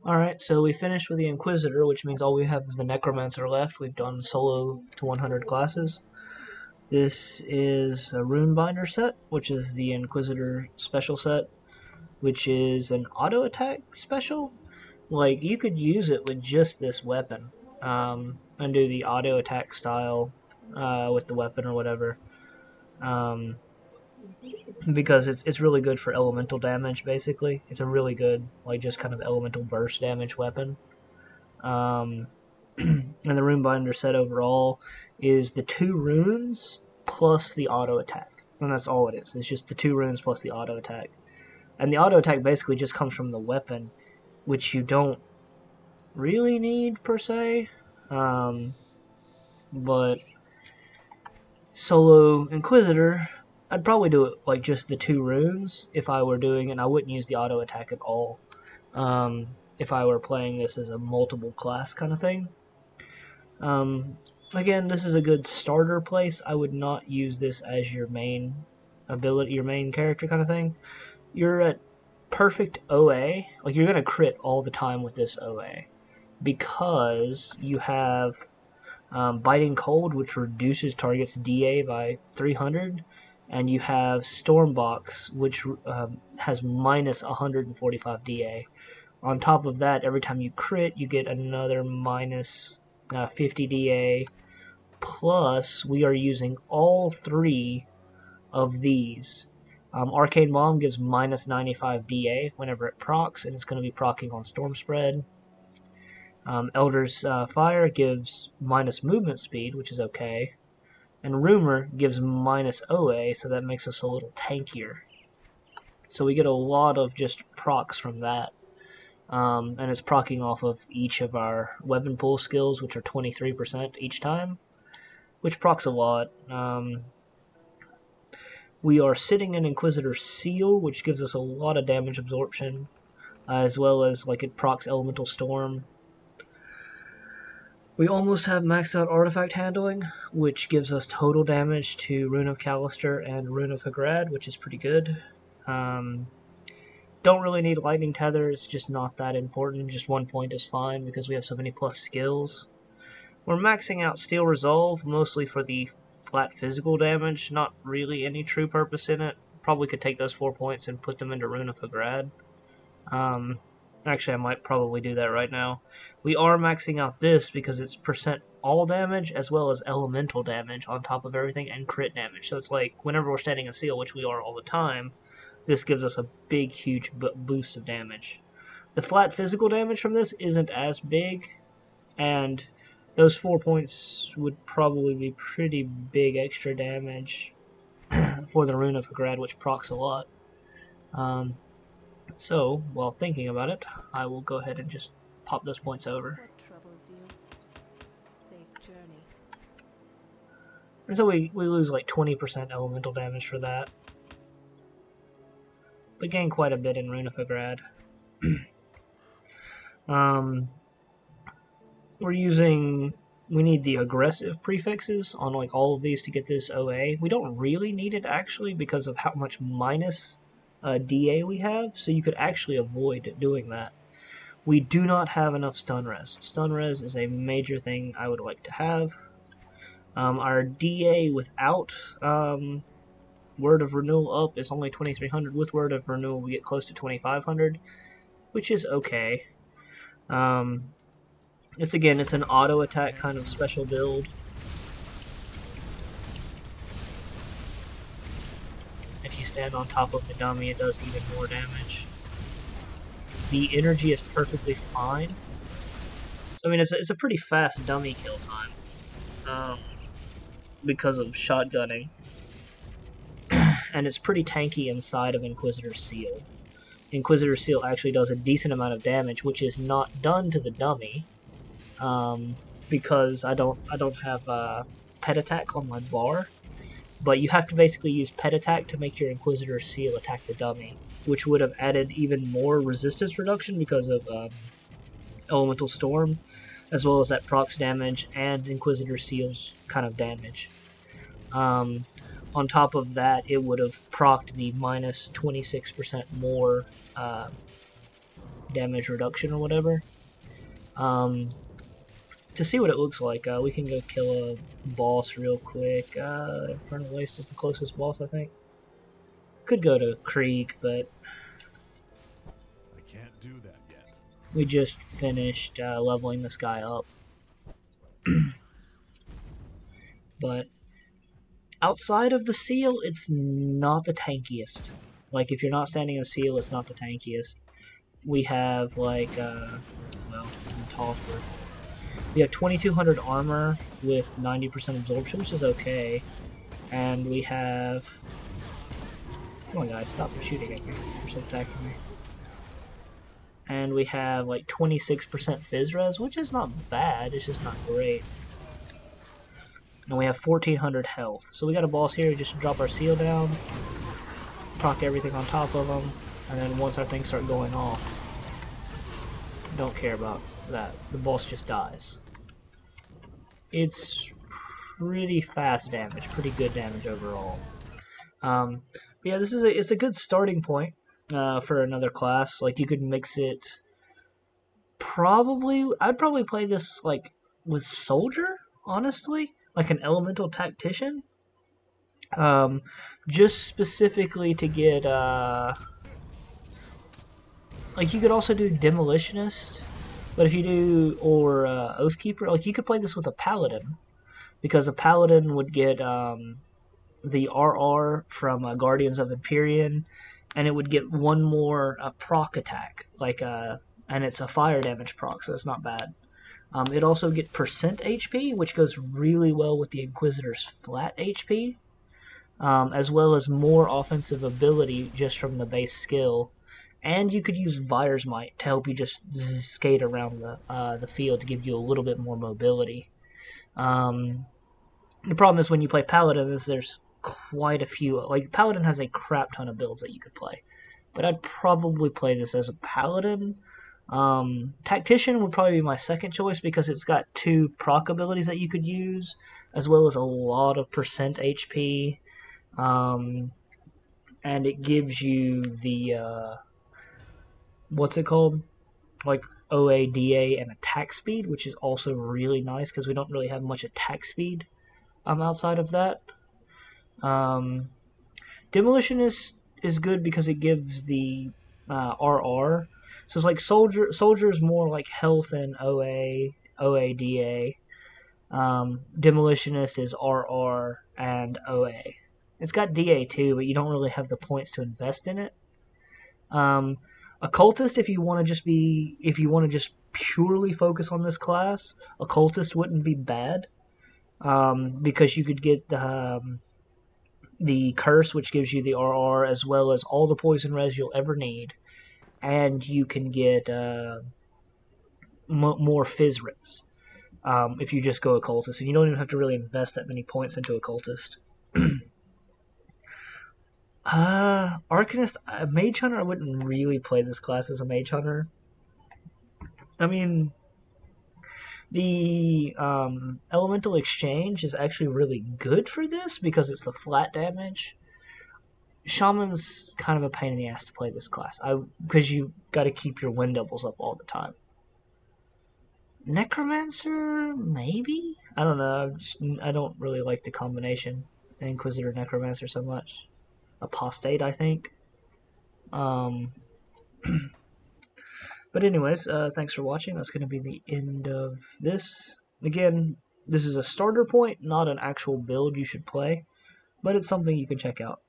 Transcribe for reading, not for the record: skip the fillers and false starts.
Alright, so we finished with the Inquisitor, which means all we have is the Necromancer left. We've done solo to 100 classes. This is a Runebinder set, which is the Inquisitor special set, which is an auto attack special. Like, you could use it with just this weapon, and do the auto attack style with the weapon or whatever. Because it's really good for elemental damage, basically. It's a really good, like, just kind of elemental burst damage weapon. And the Runebinder set overall is the 2 runes plus the auto attack. And that's all it is. It's just the 2 runes plus the auto attack. And the auto attack basically just comes from the weapon, which you don't really need, per se. But solo Inquisitor, I'd probably do it like just the 2 runes if I were doing it, and I wouldn't use the auto attack at all if I were playing this as a multiple class kind of thing. Again, this is a good starter place. I would not use this as your main ability, your main character kind of thing. You're at perfect OA, like you're going to crit all the time with this OA, because you have Biting Cold, which reduces target's DA by 300, and you have Stormbox, which has minus 145 DA. On top of that, every time you crit, you get another minus 50 DA, plus we are using all 3 of these. Arcane Bomb gives minus 95 DA whenever it procs, and it's going to be proccing on Storm Spread. Elder's Fire gives minus movement speed, which is okay. And Rumor gives minus OA, so that makes us a little tankier. So we get a lot of just procs from that. And it's proccing off of each of our weapon pool skills, which are 23% each time, which procs a lot. We are sitting in Inquisitor Seal, which gives us a lot of damage absorption, as well as like it procs Elemental Storm. We almost have maxed out artifact handling, which gives us total damage to Rune of Callister and Rune of Hagrad, which is pretty good. Don't really need lightning tether, it's just not that important. Just 1 point is fine because we have so many plus skills. We're maxing out Steel Resolve, mostly for the flat physical damage, not really any true purpose in it. Probably could take those 4 points and put them into Rune of Hagrad. Actually, I might probably do that right now. We are maxing out this because it's percent all damage as well as elemental damage on top of everything, and crit damage. So it's like whenever we're standing in seal, which we are all the time, this gives us a big, huge boost of damage. The flat physical damage from this isn't as big, and those 4 points would probably be pretty big extra damage for the Rune of Hagrad, which procs a lot. So, while thinking about it, I will go ahead and just pop those points over. What troubles you? Safe journey. And so we lose like 20% elemental damage for that. But gain quite a bit in Rune of Hagrad. We need the aggressive prefixes on like all of these to get this OA. We don't really need it actually because of how much minus DA we have, so you could actually avoid doing that. We do not have enough stun res. Stun res is a major thing I would like to have. Our DA without Word of Renewal up is only 2300. With Word of Renewal we get close to 2500, which is okay. It's an auto attack kind of special build. If you stand on top of the dummy, it does even more damage. The energy is perfectly fine. So, I mean, it's a pretty fast dummy kill time because of shotgunning. And it's pretty tanky inside of Inquisitor Seal. Inquisitor Seal actually does a decent amount of damage, which is not done to the dummy, because I don't have pet attack on my bar. But you have to basically use pet attack to make your Inquisitor Seal attack the dummy, which would have added even more resistance reduction because of Elemental Storm, as well as that procs damage and Inquisitor Seal's kind of damage. On top of that, it would have procced the minus 26% more damage reduction or whatever. To see what it looks like, we can go kill a boss real quick. Infernal Waste is the closest boss, I think. Could go to Krieg, but I can't do that yet. we just finished leveling this guy up. But outside of the seal, it's not the tankiest. Like, if you're not standing in a seal, it's not the tankiest. We have, like, well, we have 2200 armor with 90% absorption, which is okay. And we have... Come on, guys, stop shooting at me. You're so attacking me. And we have, like, 26% phys res, which is not bad, it's just not great. And we have 1400 health. So we got a boss here, we just drop our seal down, proc everything on top of them, and then once our things start going off, don't care about that. The boss just dies. It's pretty fast damage, pretty good damage overall. Yeah, it's a good starting point for another class. Like, you could mix it. I'd probably play this like with soldier, honestly, like an elemental tactician. Just specifically to get like, you could also do demolitionist, but if you do Oathkeeper, like, you could play this with a paladin, because a paladin would get the RR from Guardians of Empyrean, and it would get one more proc attack, like and it's a fire damage proc, so it's not bad. It also get percent HP, which goes really well with the Inquisitor's flat HP, as well as more offensive ability just from the base skill. And you could use Vire's Might to help you just skate around the field to give you a little bit more mobility. The problem is when you play Paladin is there's quite a few. Like, Paladin has a crap ton of builds that you could play. But I'd probably play this as a Paladin. Tactician would probably be my second choice because it's got 2 proc abilities that you could use, as well as a lot of percent HP. And it gives you the... what's it called? Like OADA and attack speed, which is also really nice because we don't really have much attack speed outside of that. Demolitionist is good because it gives the RR. So it's like soldier is more like health and OADA. Demolitionist is RR and OA. It's got DA too, but you don't really have the points to invest in it. Occultist, if you want to just purely focus on this class, Occultist wouldn't be bad, because you could get the curse, which gives you the RR, as well as all the poison res you'll ever need, and you can get more phys res if you just go Occultist, and you don't even have to really invest that many points into Occultist. Arcanist, Mage Hunter, I wouldn't really play this class as a Mage Hunter. I mean, the Elemental Exchange is actually really good for this because it's the flat damage. Shaman's kind of a pain in the ass to play this class, because you got to keep your wind doubles up all the time. Necromancer, maybe? I don't know, I don't really like the combination Inquisitor Necromancer so much. Apostate, I think. But anyways, thanks for watching. That's going to be the end of this. Again, this is a starter point, not an actual build you should play, but it's something you can check out.